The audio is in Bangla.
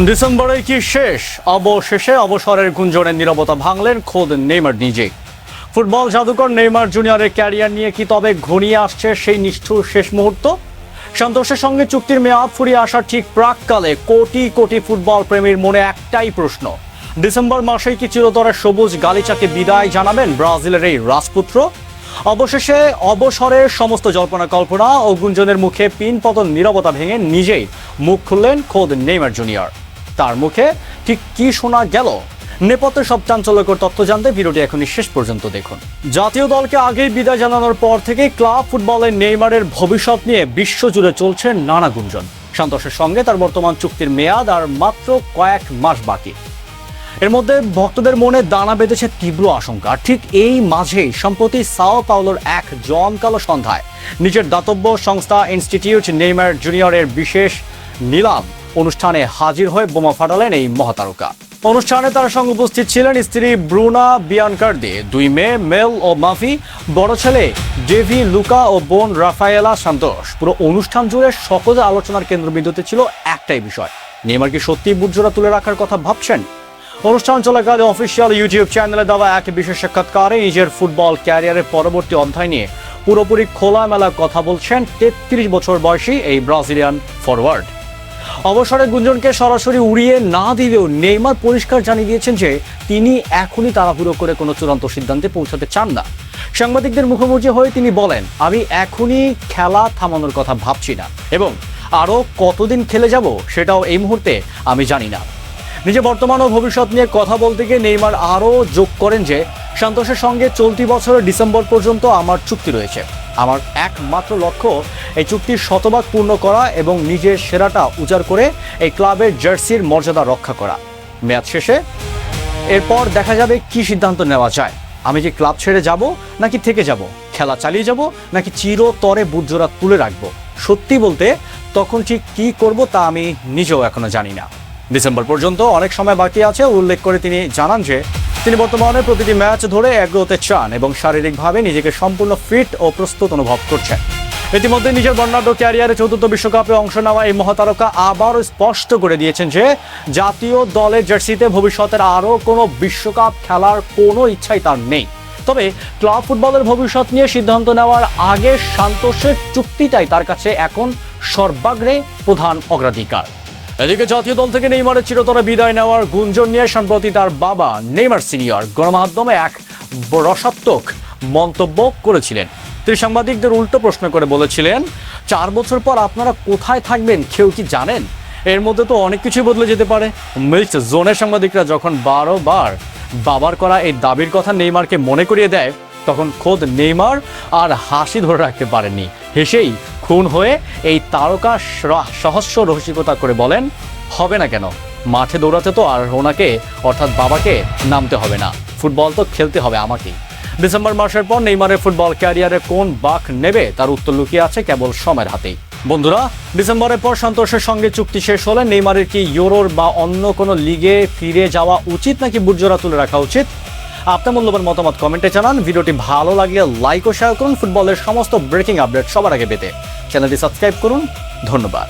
ডিসেম্বরে কি শেষ? অবশেষে অবসরের গুঞ্জনের নীরবতা ভাঙলেন খোদ নেইমার নিজেই। ফুটবল জাদুকর নেইমার জুনিয়রের ক্যারিয়ার নিয়ে কি তবে ঘনিয়ে আসছে সেই নিষ্ঠুর শেষ মুহূর্ত? সন্তোষের সঙ্গে চুক্তির মেয়াদ ফুরিয়ে আসার ঠিক প্রাককালে কোটি কোটি ফুটবল প্রেমীর মনে একটাই প্রশ্ন, ডিসেম্বর মাসেই কি চিরতরে সবুজ গালিচাকে বিদায় জানাবেন ব্রাজিলের এই রাজপুত্র? অবশেষে অবসরের সমস্ত জল্পনা কল্পনা ও গুঞ্জনের মুখে পিনপতন নীরবতা ভেঙে নিজেই মুখ খুললেন খোদ নেইমার জুনিয়র। তার মুখে ঠিক কি শোনা গেল? নেপথ্যের সব চাঞ্চল্যকর তথ্য জানতে ভিডিওটি এখনই শেষ পর্যন্ত দেখুন। জাতীয় দলকে আগেই বিদায় জানানোর পর থেকে ক্লাব ফুটবলে নেইমারের ভবিষ্যৎ নিয়ে বিশ্বজুড়ে চলছে নানা গুঞ্জন। সন্তোষের সঙ্গে তার বর্তমান চুক্তির মেয়াদ আর মাত্র কয়েক মাস বাকি। এর মধ্যে ভক্তদের মনে দানা বেঁধেছে তীব্র আশঙ্কা। ঠিক এই মাঝেই সম্প্রতি সাও পাওলোর এক জমকালো সন্ধ্যায় নিজের দাতব্য সংস্থা ইনস্টিটিউট নেইমার জুনিয়রের বিশেষ নিলাম অনুষ্ঠানে হাজির হয়ে বোমা ফাটালেন এই মহাতারকা। অনুষ্ঠানে তার সঙ্গে উপস্থিত ছিলেন স্ত্রী ব্রুনা বিয়ানকার্দি, দুই মেয়ে মেল ও মাফি, বড় ছেলে ডেভি লুকা ও বোন রাফায়েলা সান্তোষ। পুরো অনুষ্ঠান জুড়ে সকলে আলোচনার কেন্দ্রবিন্দুতে ছিল একটাই বিষয়, নেইমার কি সত্যি বুটজোড়া তুলে রাখার কথা ভাবছেন? অনুষ্ঠান চলাকালে অফিসিয়াল ইউটিউব চ্যানেলে দেওয়া এক বিশেষ সাক্ষাৎকারে নিজের ফুটবল ক্যারিয়ারের পরবর্তী অধ্যায় নিয়ে পুরোপুরি খোলামেলা কথা বলছেন 33 বছর বয়সী এই ব্রাজিলিয়ান ফরওয়ার্ড। অবসরের গুঞ্জনকে সরাসরি উড়িয়ে না দিলেও নেইমার পরিষ্কার জানিয়ে দিয়েছেন যে তিনি এখনই তাড়াহুড়ো করে কোনো চূড়ান্ত সিদ্ধান্তে পৌঁছাতে চান না। সাংবাদিকদের মুখোমুখি হয়ে তিনি বলেন, আমি এখনই খেলা থামানোর কথা ভাবছি না এবং আরও কতদিন খেলে যাব সেটাও এই মুহূর্তে আমি জানি না। নিজে বর্তমান ও ভবিষ্যৎ নিয়ে কথা বলতে গিয়ে নেইমার আরও যোগ করেন যে সন্তোষের সঙ্গে চলতি বছরের ডিসেম্বর পর্যন্ত আমার চুক্তি রয়েছে। আমার একমাত্র লক্ষ্য এই চুক্তির শতভাগ পূর্ণ করা এবং নিজের সেরাটা উজাড় করে এই ক্লাবের জার্সির মর্যাদা রক্ষা করা। মেয়াদ শেষে এরপর দেখা যাবে কি সিদ্ধান্ত নেওয়া যায়। আমি যে ক্লাব ছেড়ে যাব নাকি থেকে যাব, খেলা চালিয়ে যাব নাকি চিরতরে বুটজোড়া তুলে রাখবো, সত্যি বলতে তখন ঠিক কি করব তা আমি নিজেও এখনো জানি না। ডিসেম্বর পর্যন্ত অনেক সময় বাকি আছে উল্লেখ করে তিনি জানান যে তিনি বর্তমানে প্রতিটি ম্যাচ ধরে এগোতে চান এবং শারীরিকভাবে নিজেকে সম্পূর্ণ ফিট ও প্রস্তুত অনুভব করছেন। ইতিমধ্যে নিজের বর্ণাঢ্য ক্যারিয়ারে চতুর্থ বিশ্বকাপে অংশ নেওয়া এই মহাতারকা আবারও স্পষ্ট করে দিয়েছেন যে জাতীয় দলের জার্সিতে ভবিষ্যতের আরও কোনো বিশ্বকাপ খেলার কোনো ইচ্ছাই তার নেই। তবে ক্লাব ফুটবলের ভবিষ্যৎ নিয়ে সিদ্ধান্ত নেওয়ার আগে সান্তোষের চুক্তিটাই তার কাছে এখন সর্বাগ্রে প্রধান অগ্রাধিকার। এদিকে জাতীয় দল থেকে নেইমারের চিরতরে বিদায় নেওয়ার গুঞ্জন নিয়ে সম্প্রতি তার বাবা নেইমার সিনিয়র গণমাধ্যমে এক রসাত্মক মন্তব্য করেছিলেন। তিনি সাংবাদিকদের উল্টো প্রশ্ন করে বলেছিলেন, 4 বছর পর আপনারা কোথায় থাকবেন কেউ কি জানেন? এর মধ্যে তো অনেক কিছুই বদলে যেতে পারে। মিক্স জোনের সাংবাদিকরা যখন 12 বার বাবার করা এই দাবির কথা নেইমারকে মনে করিয়ে দেয়, তখন খোদ নেইমার আর হাসি ধরে রাখতে পারেননি। হেসেই খুন হয়ে এই তারকা সহস্র রসিকতা করে বলেন, হবে না কেন, মাঠে দৌড়াতে তো আর ওনাকে অর্থাৎ বাবাকে নামতে হবে না, ফুটবল তো খেলতে হবে আমাকেই। ডিসেম্বর মাসের পর নেইমারের ফুটবল ক্যারিয়ারে কোন বাঁক নেবে তার উত্তর লুকিয়ে আছে কেবল সময়ের হাতেই। বন্ধুরা, ডিসেম্বরের পর সন্তোষের সঙ্গে চুক্তি শেষ হলে নেইমারের কি ইউরোর বা অন্য কোনো লিগে ফিরে যাওয়া উচিত নাকি বুটজোড়া তুলে রাখা উচিত? আপনার মূল্যবান মতামত কমেন্টে জানান। ভিডিওটি ভালো লাগলে লাইক ও শেয়ার করুন। ফুটবলের সমস্ত ব্রেকিং আপডেট সবার আগে পেতে চ্যানেলটি সাবস্ক্রাইব করুন। ধন্যবাদ।